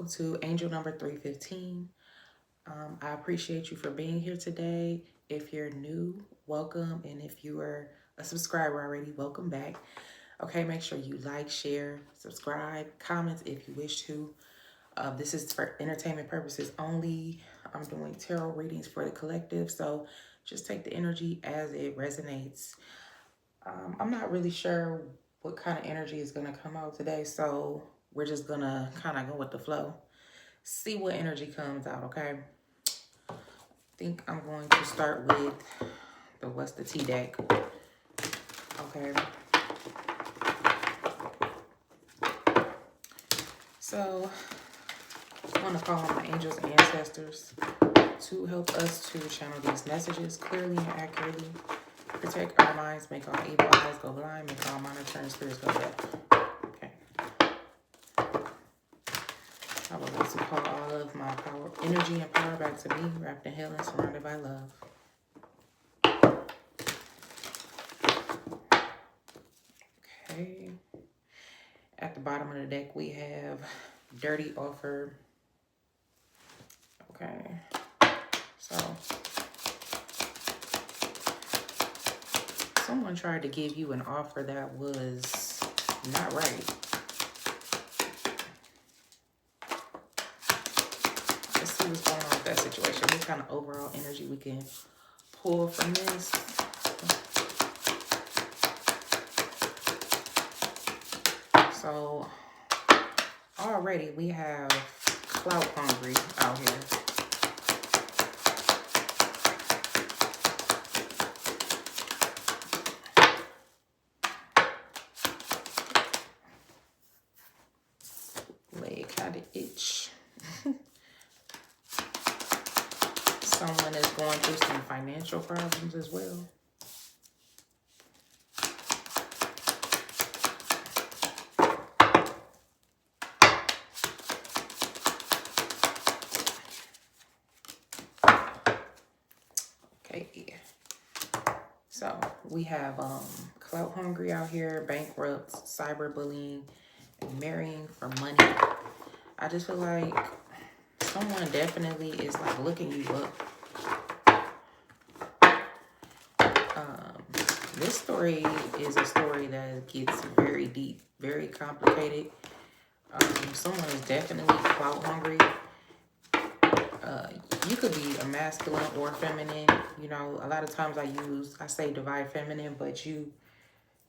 welcome to angel number 315. I appreciate you for being here today. If you're new, welcome. And if you are a subscriber already, welcome back. Okay, make sure you like, share, subscribe, comment if you wish to. This is for entertainment purposes only. I'm doing tarot readings for the collective, so just take the energy as it resonates. I'm not really sure what kind of energy is going to come out today, so we're just going to kind of go with the flow. See what energy comes out, okay? I think I'm going to start with the What's the Tea deck. Okay. So, I want to call on my angels and ancestors to help us to channel these messages clearly and accurately. Protect our minds, make all evil eyes go blind, make all monitoring spirits go deaf. Okay. I would like to call all of my power, energy and power back to me, wrapped in healing, surrounded by love. Okay. At the bottom of the deck, we have Dirty Offer. Okay. So, someone tried to give you an offer that was not right. Let's see what's going on with that situation. What kind of overall energy we can pull from this. So, already we have clout hungry out here. Leg kind of itch. Someone is going through some financial problems as well. Okay. So we have clout hungry out here, bankrupt, cyberbullying, and marrying for money. I just feel like someone definitely is like looking you up. This story is a story that gets very deep, very complicated. Someone is definitely clout hungry. You could be a masculine or feminine. You know, a lot of times I say divine feminine, but you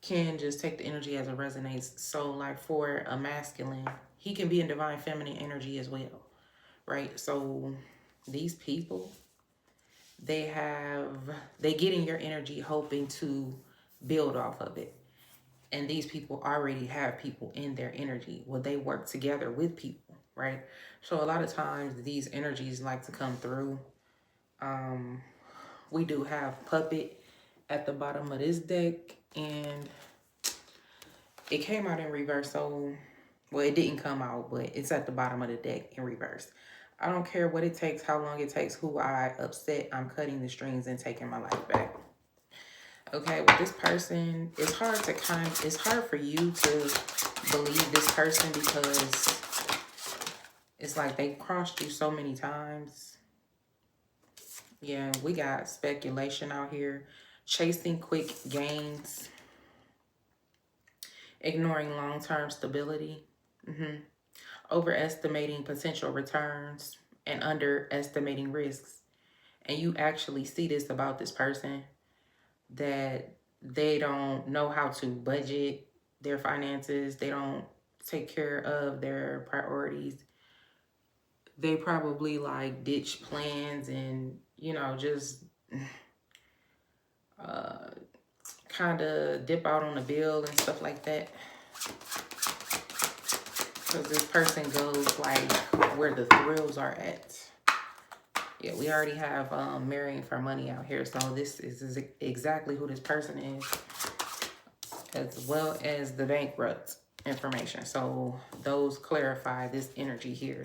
can just take the energy as it resonates. So like for a masculine, he can be in divine feminine energy as well, right? So these people, they get in your energy hoping to build off of it. And these people already have people in their energy. Well, they work together with people, right? So a lot of times these energies like to come through. We do have Puppet at the bottom of this deck, and it came out in reverse. So, well, it didn't come out, but it's at the bottom of the deck in reverse. I don't care what it takes, how long it takes, who I upset, I'm cutting the strings and taking my life back. Okay, with this person, it's hard for you to believe this person because it's like they crossed you so many times. Yeah, we got speculation out here, chasing quick gains, ignoring long-term stability, overestimating potential returns, and underestimating risks. And you actually see this about this person, that they don't know how to budget their finances. They don't take care of their priorities. They probably like ditch plans and, you know, just kind of dip out on a bill and stuff like that. Because this person goes like where the thrills are at. Yeah, we already have marrying for money out here. So this is exactly who this person is, as well as the bankrupt information. So those clarify this energy here.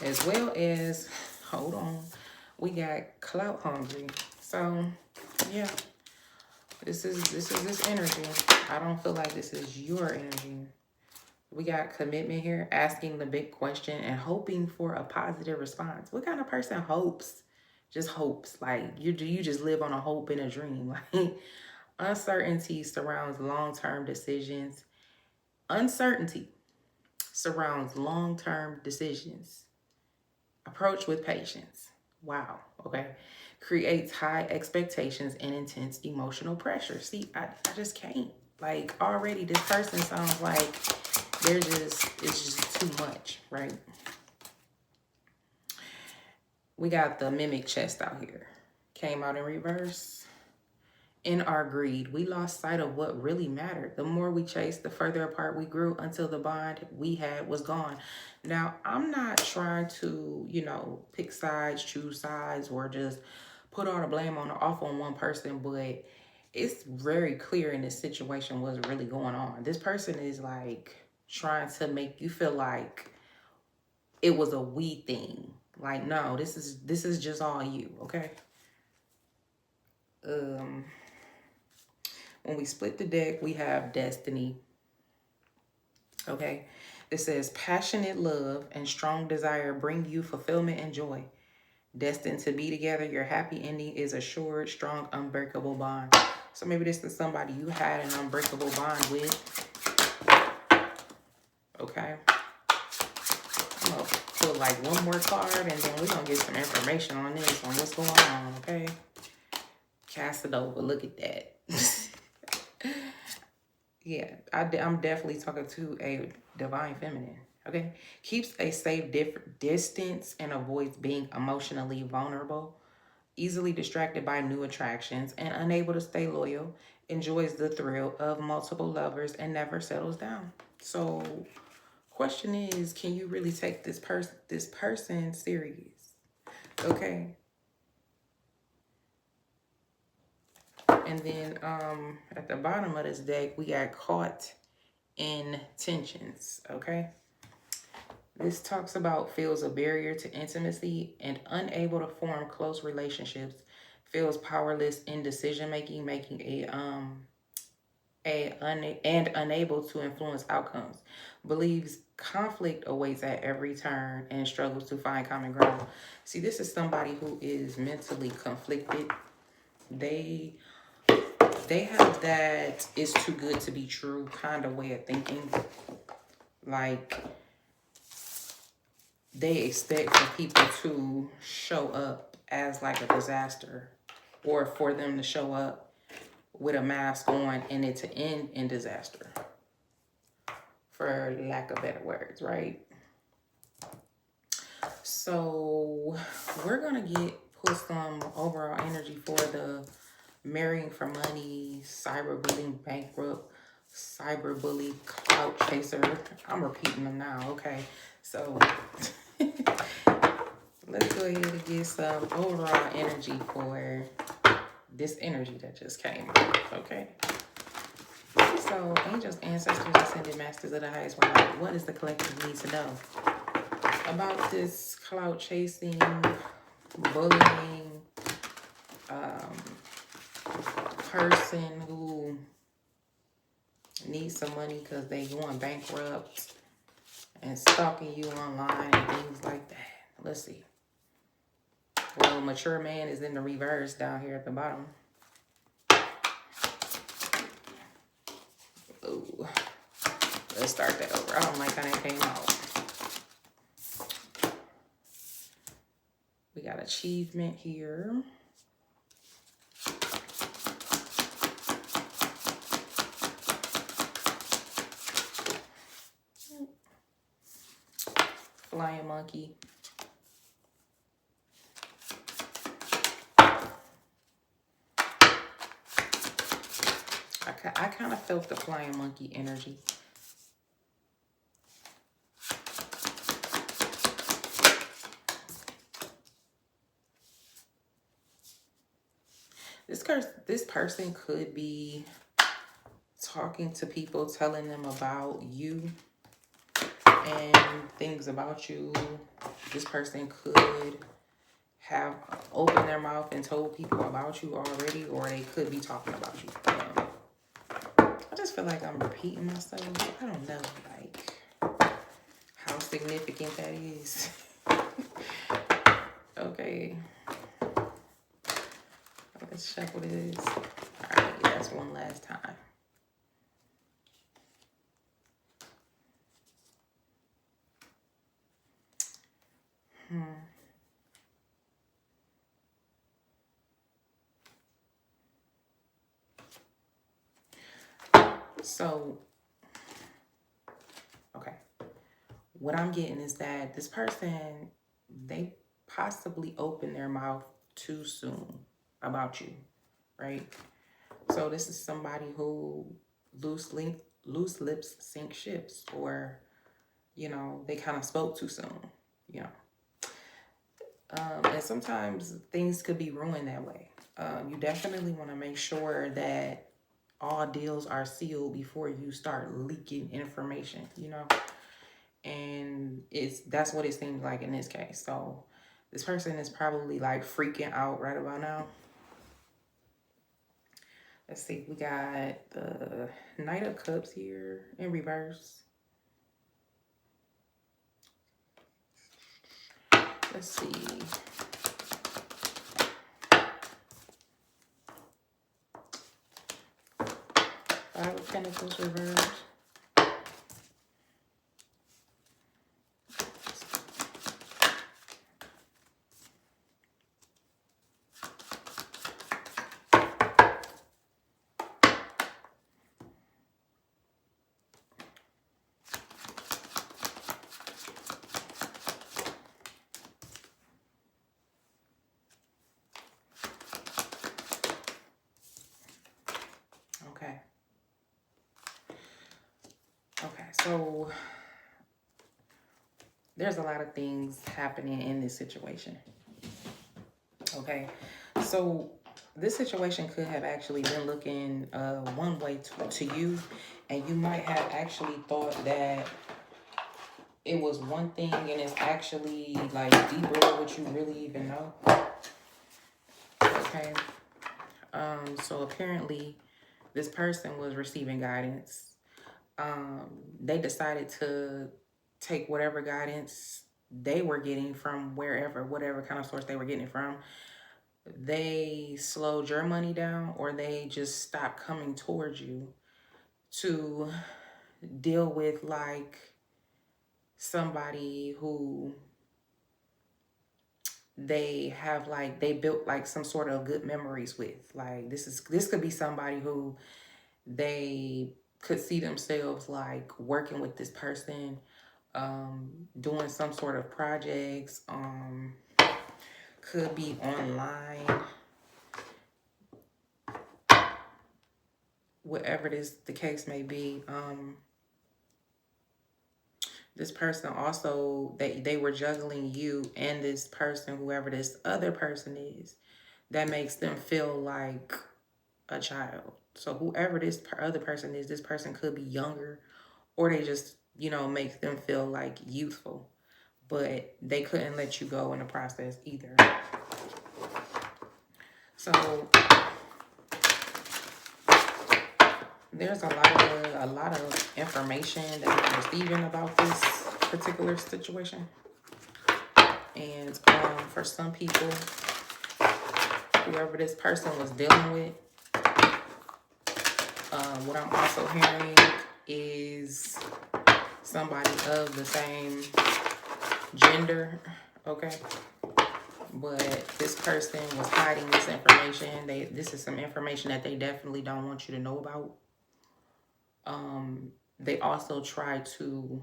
As well as, hold on, we got clout hungry. So yeah, this is this energy. I don't feel like this is your energy. We got commitment here, asking the big question and hoping for a positive response. What kind of person hopes? Just hopes. Like you just live on a hope and a dream. Like uncertainty surrounds long-term decisions. Uncertainty surrounds long-term decisions. Approach with patience. Wow. Okay. Creates high expectations and intense emotional pressure. See, I just can't. Like already this person sounds like it's just too much, right? We got the mimic chest out here. Came out in reverse. In our greed, we lost sight of what really mattered. The more we chased, the further apart we grew until the bond we had was gone. Now, I'm not trying to, pick sides, choose sides, or just put all the blame off on one person, but it's very clear in this situation what's really going on. This person is like trying to make you feel like it was a we thing. Like, no, this is just all you, okay? When we split the deck, we have destiny. Okay. It says passionate love and strong desire bring you fulfillment and joy. Destined to be together, your happy ending is assured, strong, unbreakable bond. So maybe this is somebody you had an unbreakable bond with. Okay. I'm going to pull like one more card and then we're going to get some information on this, on what's going on, okay? Cast it over. Look at that. Yeah, I'm definitely talking to a divine feminine, okay? Keeps a safe distance and avoids being emotionally vulnerable, easily distracted by new attractions, and unable to stay loyal, enjoys the thrill of multiple lovers, and never settles down. So, question is, can you really take this person serious, okay? And then at the bottom of this deck, we got caught in tensions, okay? This talks about feels a barrier to intimacy and unable to form close relationships, feels powerless in decision-making, making and unable to influence outcomes, believes conflict awaits at every turn and struggles to find common ground. See, this is somebody who is mentally conflicted. They have that it's too good to be true kind of way of thinking. Like, they expect for people to show up as like a disaster, or for them to show up with a mask on and it to end in disaster, for lack of better words, right? So we're going to put some overall energy for the marrying for money, cyberbullying, bankrupt, cyberbully, clout chaser. I'm repeating them now, okay? So let's go ahead and get some overall energy for this energy that just came out, okay? So angels, ancestors, ascended masters of the highest one, what does the collective need to know about this clout chasing, bullying, person who needs some money because they going bankrupt and stalking you online and things like that? Let's see. Well, mature man is in the reverse down here at the bottom. Ooh. Let's start that over. I don't like how that came out. We got achievement here. Flying monkey. I kind of felt the flying monkey energy. This person could be talking to people, telling them about you and things about you. This person could have opened their mouth and told people about you already, or they could be talking about you. I just feel like I'm repeating myself. I don't know. Like, significant that is. Okay. Let's check what it is. All right, that's one last time. So, okay. What I'm getting is that this person, they possibly opened their mouth too soon about you, right? So this is somebody who loose lips sink ships, or, you know, they kind of spoke too soon, you know. And sometimes things could be ruined that way. You definitely want to make sure that all deals are sealed before you start leaking information, you know. And that's what it seems like in this case. So this person is probably like freaking out right about now. Let's see, we got the Knight of Cups here in reverse. Let's see. Five of Pentacles reversed. Okay. Okay, so there's a lot of things happening in this situation. Okay, so this situation could have actually been looking one way to you, and you might have actually thought that it was one thing and it's actually like deeper than what you really even know. Okay. So apparently this person was receiving guidance. They decided to take whatever guidance they were getting from whatever kind of source they were getting it from. They slowed your money down, or they just stopped coming towards you to deal with like somebody who they built like some sort of good memories with. Like this could be somebody who they could see themselves like working with this person, doing some sort of projects, could be online, whatever the case may be. This person also, they were juggling you and this person, whoever this other person is, that makes them feel like a child. So whoever this other person is, this person could be younger, or they just, you know, make them feel like youthful, but they couldn't let you go in the process either. So there's a lot of information that I'm receiving about this particular situation. And for some people, whoever this person was dealing with, what I'm also hearing is somebody of the same gender, okay? But this person was hiding this information. This is some information that they definitely don't want you to know about. They also try to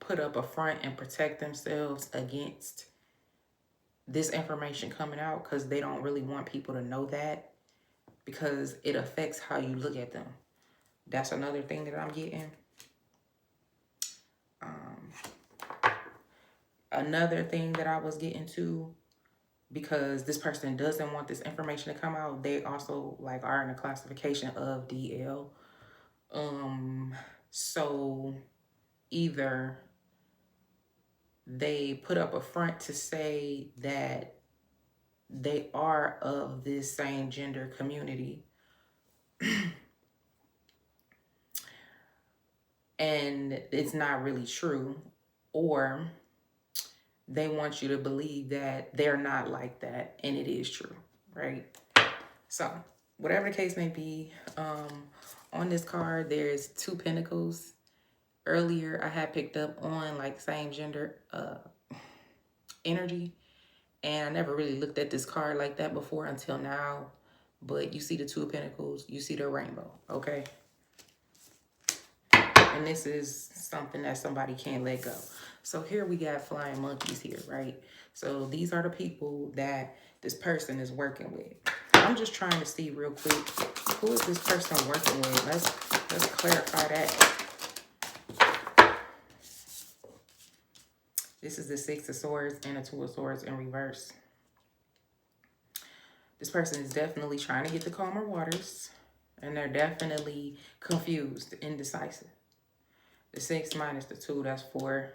put up a front and protect themselves against this information coming out, because they don't really want people to know that, because it affects how you look at them. That's another thing that I'm getting. Another thing that I was getting to, because this person doesn't want this information to come out, they also like are in a classification of DL. So either they put up a front to say that they are of this same gender community, and it's not really true. or they want you to believe that they're not like that, and it is true, right? So whatever the case may be, on this card, there's 2 pentacles. Earlier, I had picked up on like same gender energy, and I never really looked at this card like that before until now. But you see the 2 of pentacles, you see the rainbow, okay? And this is something that somebody can't let go. So here we got flying monkeys here, right? So these are the people that this person is working with. I'm just trying to see real quick, who is this person working with? Let's clarify that. This is the 6 of Swords and the 2 of Swords in reverse. This person is definitely trying to get the calmer waters, and they're definitely confused, indecisive. The 6 minus the 2, that's 4.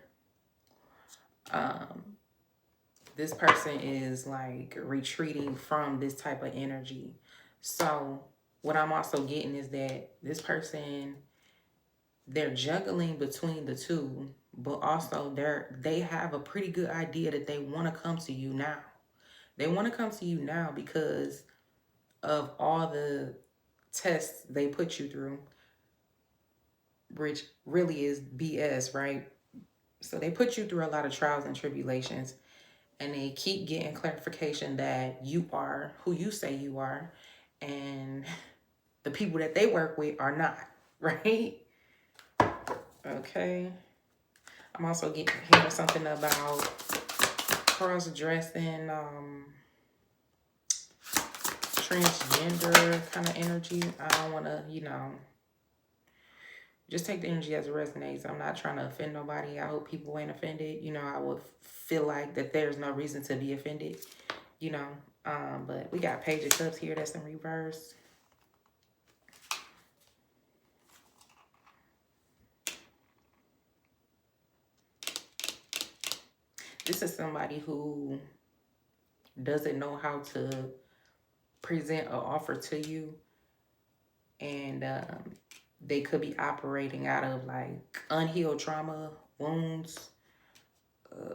This person is like retreating from this type of energy. So what I'm also getting is that this person, they're juggling between the 2, but also they have a pretty good idea that they want to come to you now. They want to come to you now because of all the tests they put you through, which really is BS, right? So they put you through a lot of trials and tribulations, and they keep getting clarification that you are who you say you are, and the people that they work with are not, right? Okay. I'm also hearing something about cross-dressing, transgender kind of energy. I don't want to, just take the energy as it resonates. I'm not trying to offend nobody. I hope people ain't offended. I would feel like that there's no reason to be offended, but we got Page of Cups here that's in reverse. This is somebody who doesn't know how to present an offer to you, and they could be operating out of like unhealed trauma, wounds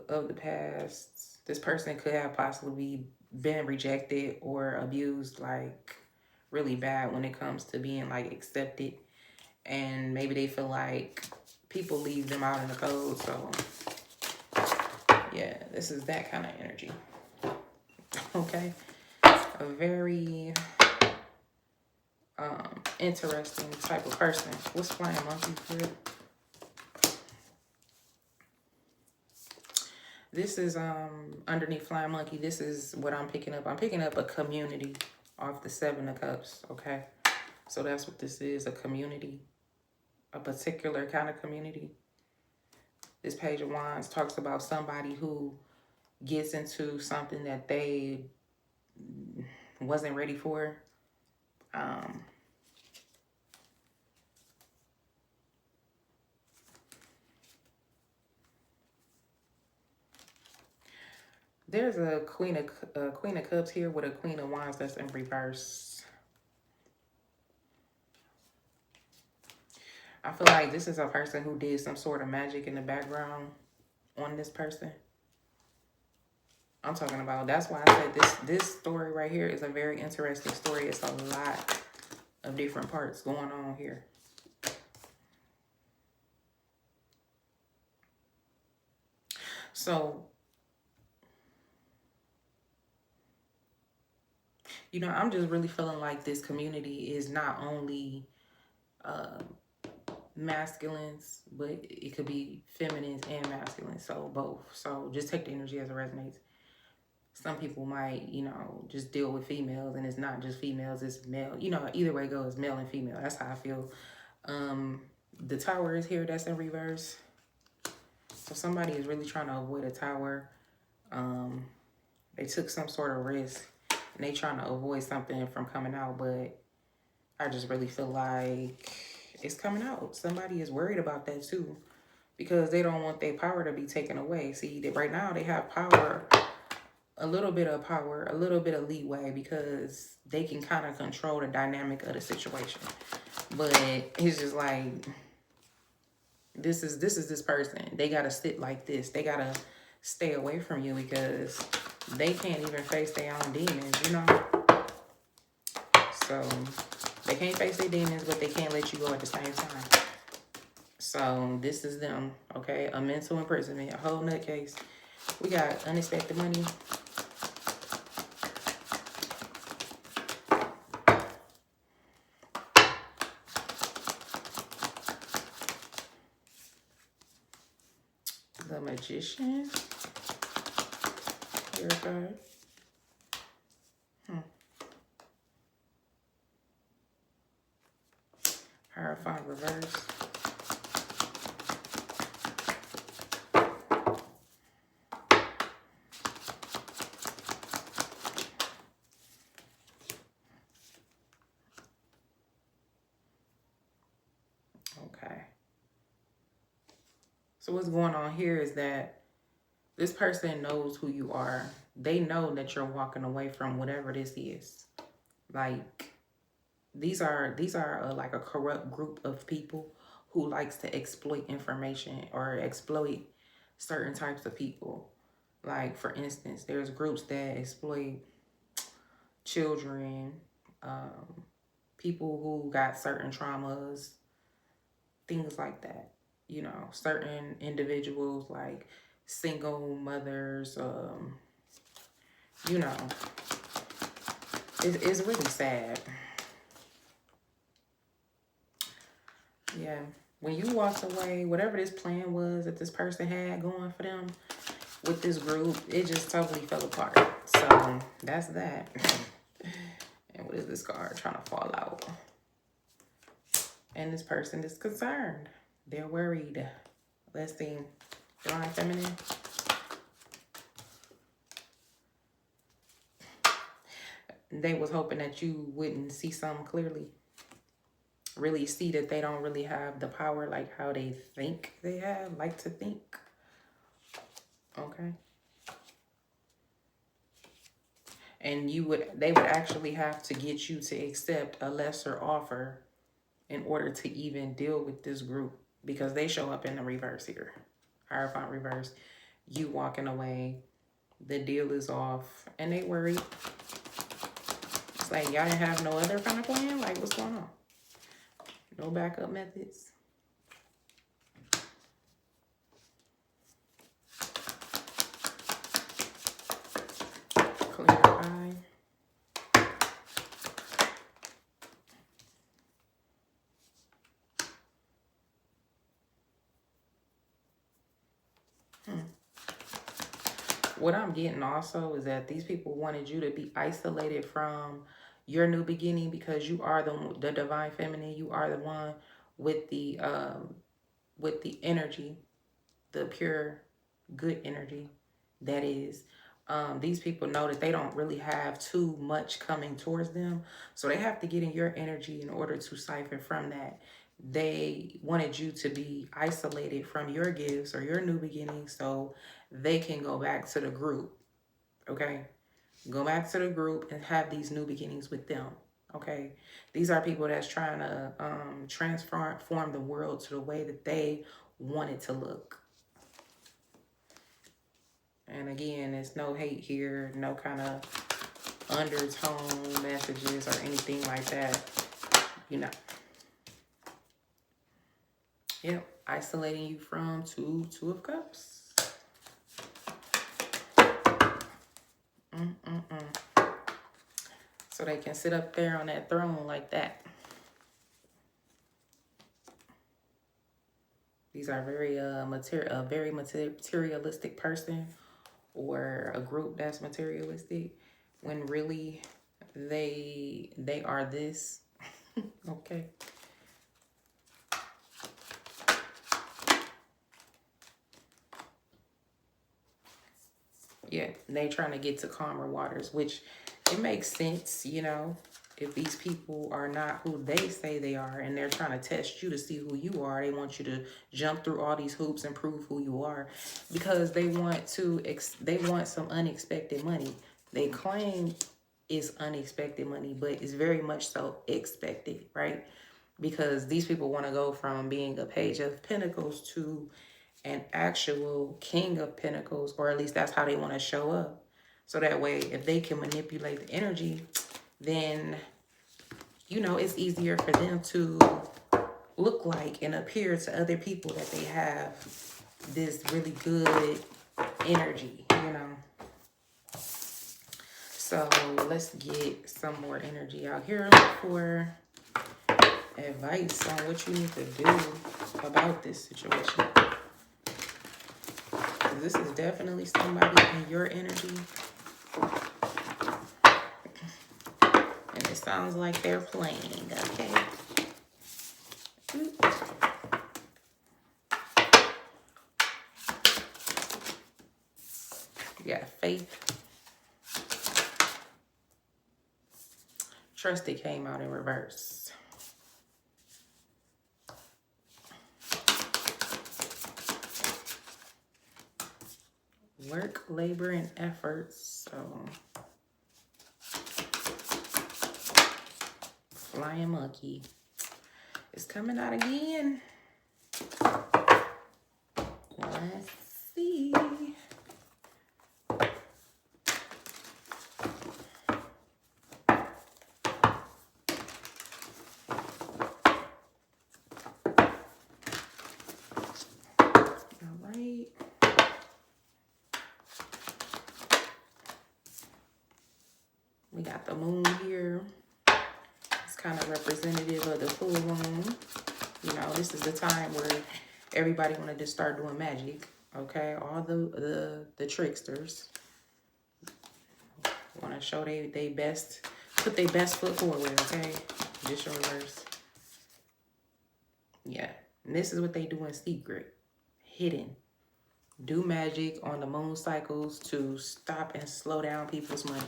of the past. This person could have possibly been rejected or abused like really bad when it comes to being like accepted, and maybe they feel like people leave them out in the cold. So yeah, this is that kind of energy. Okay, a very interesting type of person. What's flying monkey here? This is underneath flying monkey. This is what I'm picking up. I'm picking up a community off the 7 of Cups. Okay, so that's what this is, a community, a particular kind of community. This Page of Wands talks about somebody who gets into something that they wasn't ready for. There's a Queen of Cups here with a Queen of Wands that's in reverse. I feel like this is a person who did some sort of magic in the background on this person. I'm talking about, that's why I said this story right here is a very interesting story. It's a lot of different parts going on here. So, I'm just really feeling like this community is not only masculines, but it could be feminines and masculines, so both. So just take the energy as it resonates. Some people might, just deal with females, and it's not just females, it's male. Either way it goes, male and female. That's how I feel. The Tower is here, that's in reverse. So somebody is really trying to avoid a Tower. They took some sort of risk, and they trying to avoid something from coming out, but I just really feel like it's coming out. Somebody is worried about that too, because they don't want their power to be taken away. See, that right now they have power, a little bit of power, a little bit of leeway, because they can kind of control the dynamic of the situation. But it's just like, This person. They gotta sit like this. They gotta stay away from you because they can't even face their own demons, you know? So they can't face their demons, but they can't let you go at the same time. So this is them, okay? A mental imprisonment, a whole nutcase. We got unexpected money. The Magician. Here it goes. Hierophant reverse. Okay. So what's going on here is that this person knows who you are. They know that you're walking away from whatever this is. Like, these are like a corrupt group of people who likes to exploit information or exploit certain types of people. Like, for instance, there's groups that exploit children, people who got certain traumas, things like that. You know, certain individuals like single mothers, you know, it's really sad. Yeah, when you walked away, whatever this plan was that this person had going for them with this group, it just totally fell apart. So that's that. And what is this card trying to fall out? And this person is concerned. They're worried. Let's see. Divine Feminine. They was hoping that you wouldn't see something clearly. Really see that they don't really have the power like how they think they have, like to think. Okay. And they would actually have to get you to accept a lesser offer in order to even deal with this group, because they show up in the reverse here. Hierophant reverse. You walking away. The deal is off. And they worried. It's like, y'all didn't have no other kind of plan? Like, what's going on? No backup methods. Clarify. What I'm getting also is that these people wanted you to be isolated from your new beginning because you are the divine feminine. You are the one with the energy, the pure good energy that is. These people know that they don't really have too much coming towards them, so they have to get in your energy in order to siphon from that. They wanted you to be isolated from your gifts or your new beginning so they can go back to the group, okay? Go back to the group and have these new beginnings with them, okay? These are people that's trying to transform the world to the way that they want it to look. And again, there's no hate here, no kind of undertone messages or anything like that, you know. Yep, isolating you from Two of Cups. So they can sit up there on that throne like that. These are very materialistic person or a group that's materialistic when really they are this. Okay. Yeah, they trying to get to calmer waters, which it makes sense, you know, if these people are not who they say they are and they're trying to test you to see who you are. They want you to jump through all these hoops and prove who you are because they want some unexpected money. They claim it's unexpected money, but it's very much so expected, right? because these people want to go from being a Page of Pentacles to an actual King of Pentacles, or at least that's how they want to show up. So that way, if they can manipulate the energy, then, you know, it's easier for them to look like and appear to other people that they have this really good energy, you know. So let's get some more energy out here for advice on what you need to do about this situation. This is definitely somebody in your energy. And it sounds like they're playing, okay? You got faith. Trusted came out in reverse. Work, labor, and efforts. So, flying monkey. It's coming out again. Let's see. We got the moon here. It's kind of representative of the full moon. You know, this is the time where everybody wanted to start doing magic. Okay, all the tricksters want to show they best, put their best foot forward. Okay, just in reverse. Yeah, and this is what they do in secret, hidden. Do magic on the moon cycles to stop and slow down people's money.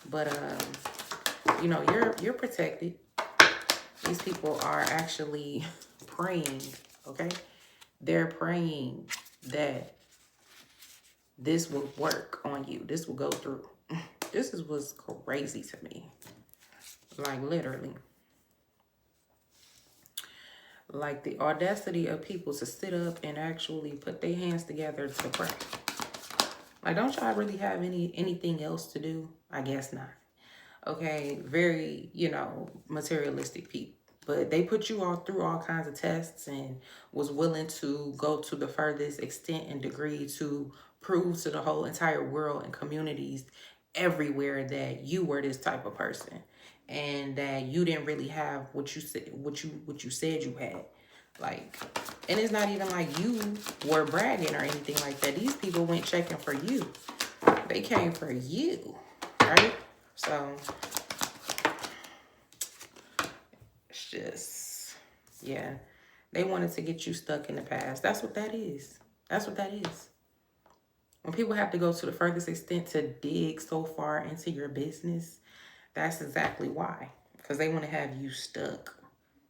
But you know, you're protected. These people are actually praying, okay? They're praying that this will work on you. This will go through. This was crazy to me. Like, literally. Like, the audacity of people to sit up and actually put their hands together to pray. Like, don't y'all really have anything else to do? I guess not. Okay, very, you know, materialistic people. But they put you all through all kinds of tests and was willing to go to the furthest extent and degree to prove to the whole entire world and communities everywhere that you were this type of person and that you didn't really have what you said what you said you had. Like, and it's not even like you were bragging or anything like that. These people went checking for you. They came for you, right? So it's just, yeah, they wanted to get you stuck in the past. That's what that is. That's what that is. When people have to go to the furthest extent to dig so far into your business, that's exactly why. Because they want to have you stuck.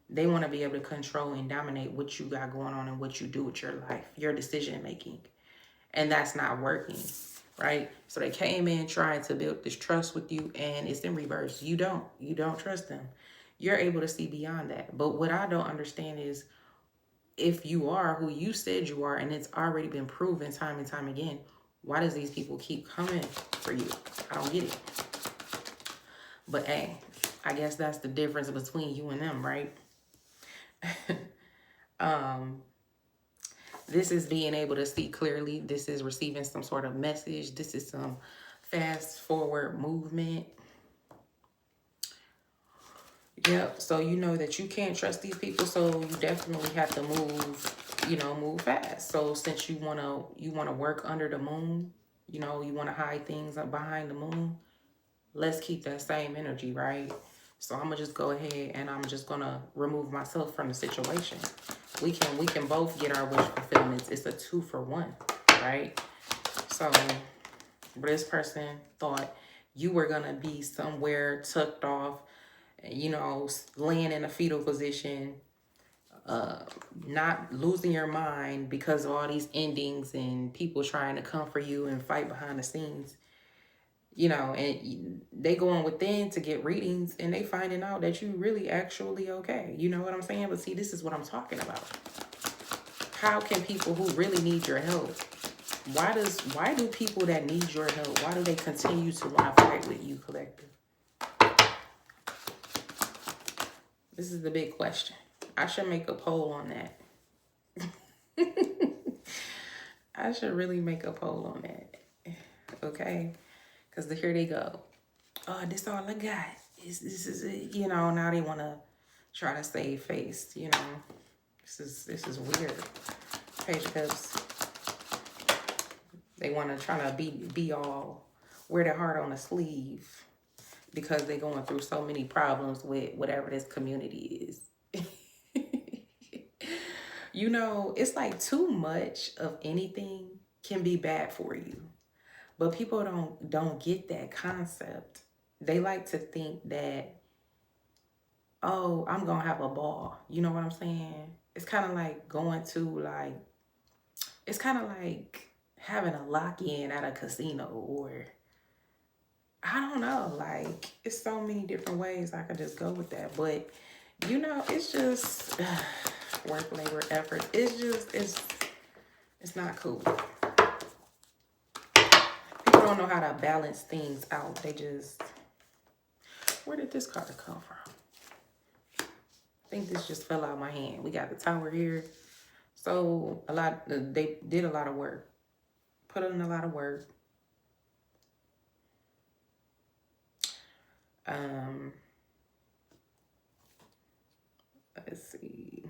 They want to be able to control and dominate what you got going on and what you do with your life, your decision making. And that's not working, right? So they came in trying to build this trust with you, and it's in reverse. You don't trust them. You're able to see beyond that. But what I don't understand is, if you are who you said you are and it's already been proven time and time again, why does these people keep coming for you? I don't get it. But hey, I guess that's the difference between you and them, right? This is being able to see clearly. This is receiving some sort of message. This is some fast forward movement. Yep. So you know that you can't trust these people. So you definitely have to move, you know, move fast. So since you wanna work under the moon, you know, you wanna hide things up behind the moon, let's keep that same energy, right? So I'm gonna just go ahead and I'm just gonna remove myself from the situation. We can both get our wish fulfillments. It's a 2-for-1, right? So this person thought you were gonna be somewhere tucked off, you know, laying in a fetal position, not losing your mind because of all these endings and people trying to come for you and fight behind the scenes. you know, and they going within to get readings and they finding out that you really actually okay. You know what I'm saying? But see, this is what I'm talking about. How can people who really need your help, why do people that need your help, why do they continue to want to fight with you, collective? This is the big question. I should make a poll on that. I should really make a poll on that. Okay? Because here they go. Oh, this all I got. This is it. You know, now they want to try to save face. You know, this is weird. Page Cups. They want to try to be all, wear their heart on a sleeve because they're going through so many problems with whatever this community is. You know, it's like too much of anything can be bad for you. But people don't get that concept. They like to think that, oh, I'm going to have a ball. You know what I'm saying? It's kind of like going to like, it's kind of like having a lock-in at a casino, or I don't know, like it's so many different ways I could just go with that. But you know, it's just work, labor, effort. It's not cool. People don't know how to balance things out. They just, where did this card come from? I think this just fell out of my hand. We got the Tower here. So they did a lot of work. Put in a lot of work. Let's see.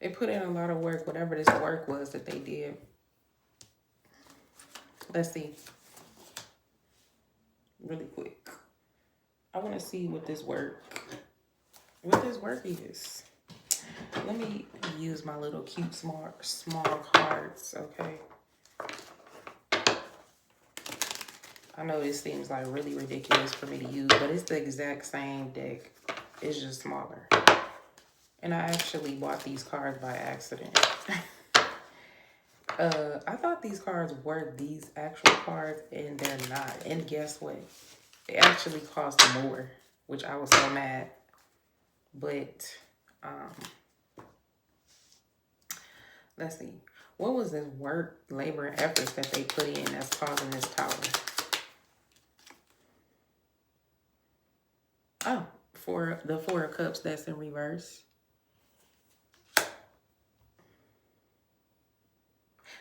They put in a lot of work, whatever this work was that they did. Let's see. Really quick. I want to see what this work is. Let me use my little cute, small cards, okay? I know this seems like really ridiculous for me to use, but it's the exact same deck. It's just smaller. And I actually bought these cards by accident. I thought these cards were these actual cards, and they're not. And guess what? They actually cost more, which I was so mad. But, let's see. What was this work, labor, and efforts that they put in that's causing this Tower? Oh, for the Four of Cups that's in reverse.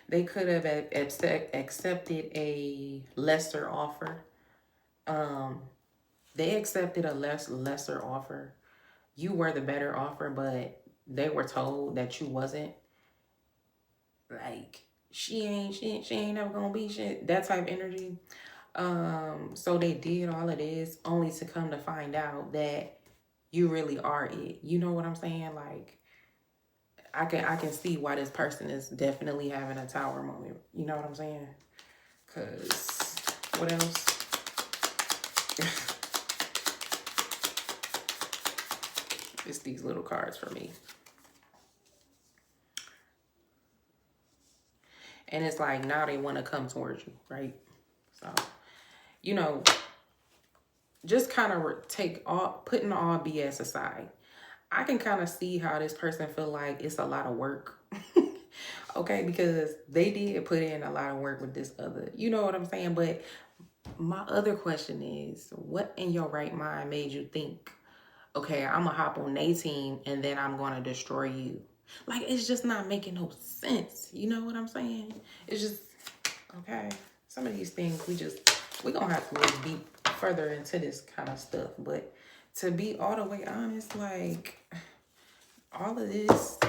They could have accepted a lesser offer. They accepted a lesser offer. You were the better offer, but they were told that you wasn't. Like, she ain't never gonna be shit. That type of energy. So they did all of this only to come to find out that you really are it. You know what I'm saying? Like, I can see why this person is definitely having a Tower moment. You know what I'm saying? Cause what else? It's these little cards for me. And it's like now they want to come towards you, right? So, you know, just kind of putting all BS aside. I can kind of see how this person feel like it's a lot of work. Okay, because they did put in a lot of work with this other, you know what I'm saying? But my other question is, what in your right mind made you think, okay, I'm gonna hop on their team and then I'm gonna destroy you? Like, it's just not making no sense. You know what I'm saying? It's just, okay, some of these things we gonna have to look deep further into this kind of stuff. But to be all the way honest, like, all of this,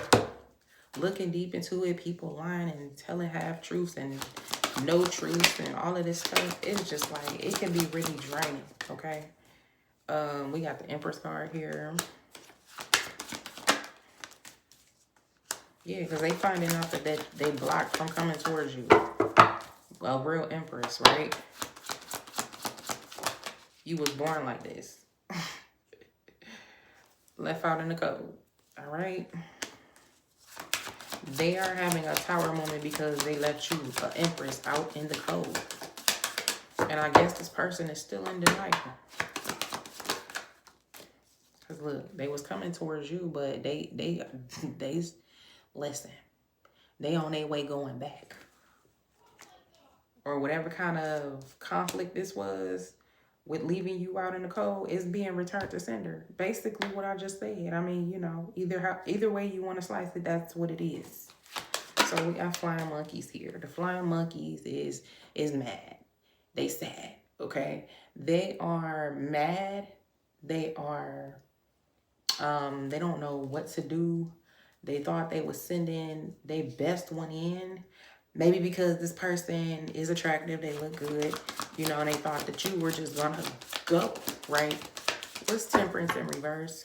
looking deep into it, people lying and telling half truths and no truths and all of this stuff, it's just like, it can be really draining, okay? We got the Empress card here. Yeah, because they finding out that they blocked from coming towards you. A real Empress, right? You was born like this. left out in the cold. All right. They are having a tower moment because they let you, Empress, out in the cold. And I guess this person is still in denial. Because look, they was coming towards you, but they listen, they on their way going back. Or whatever kind of conflict this was with leaving you out in the cold is being returned to sender. Basically what I just said. I mean, you know, either way you want to slice it, that's what it is. So we got flying monkeys here. The flying monkeys is mad. They sad, okay? They are mad. They are, they don't know what to do. They thought they was sending their best one in. Maybe because this person is attractive, they look good, you know, and they thought that you were just gonna go, right? What's Temperance in reverse?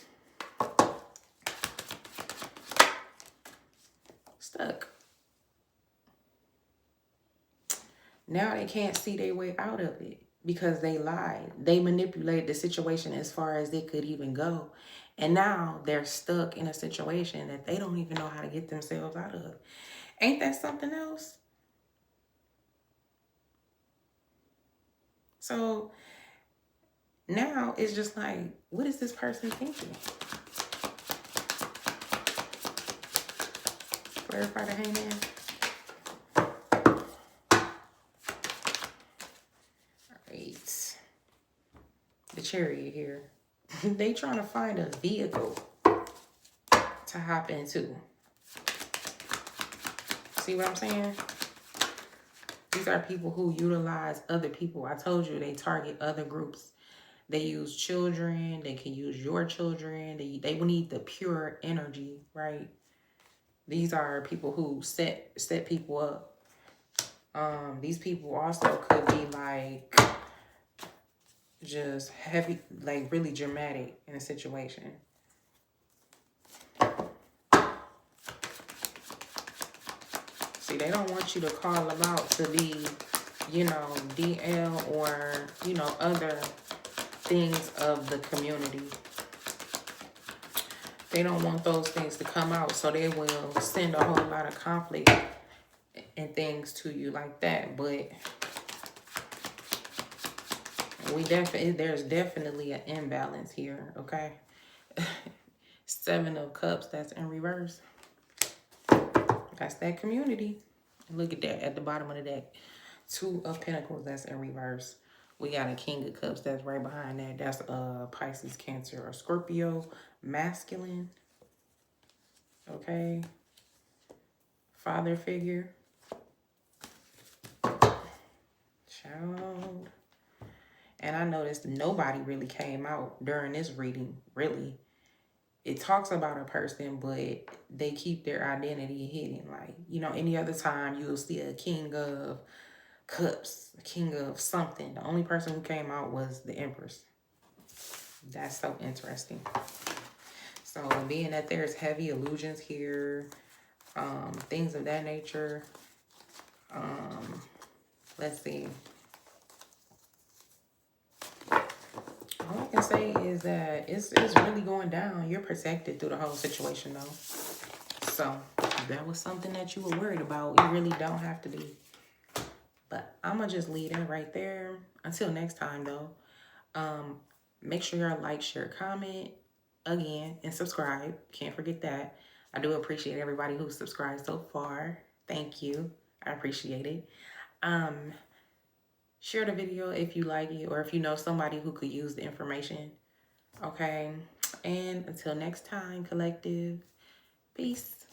Stuck. Now they can't see their way out of it because they lied. They manipulated the situation as far as they could even go. And now they're stuck in a situation that they don't even know how to get themselves out of. Ain't that something else? So now it's just like, what is this person thinking? Clarify the Hangman. Alright. The Chariot here. They trying to find a vehicle to hop into. See what I'm saying? These are people who utilize other people. I told you they target other groups. They use children. They can use your children. They will need the pure energy, right? These are people who set people up. These people also could be like just heavy, like really dramatic in a situation. See, they don't want you to call them out to be, you know, DL or, you know, other things of the community. They don't want those things to come out, so they will send a whole lot of conflict and things to you like that. But there's definitely an imbalance here, okay? 7 of Cups, that's in reverse. That's that community. Look at that at the bottom of the deck. 2 of Pentacles, that's in reverse. We got a King of Cups that's right behind that. That's Pisces, Cancer, or Scorpio, masculine. Okay. Father figure. Child. And I noticed nobody really came out during this reading, really. It talks about a person, but they keep their identity hidden. Like, you know, any other time you'll see a King of Cups, a King of something. The only person who came out was the Empress. That's so interesting. So being that there's heavy illusions here, things of that nature. Let's see. All I can say is that it's really going down. You're protected through the whole situation, though. So if that was something that you were worried about, you really don't have to be. But I'm going to just leave that right there. Until next time, though, make sure y'all like, share, comment, again, and subscribe. Can't forget that. I do appreciate everybody who's subscribed so far. Thank you. I appreciate it. Share the video if you like it or if you know somebody who could use the information. Okay. And until next time, collective, peace.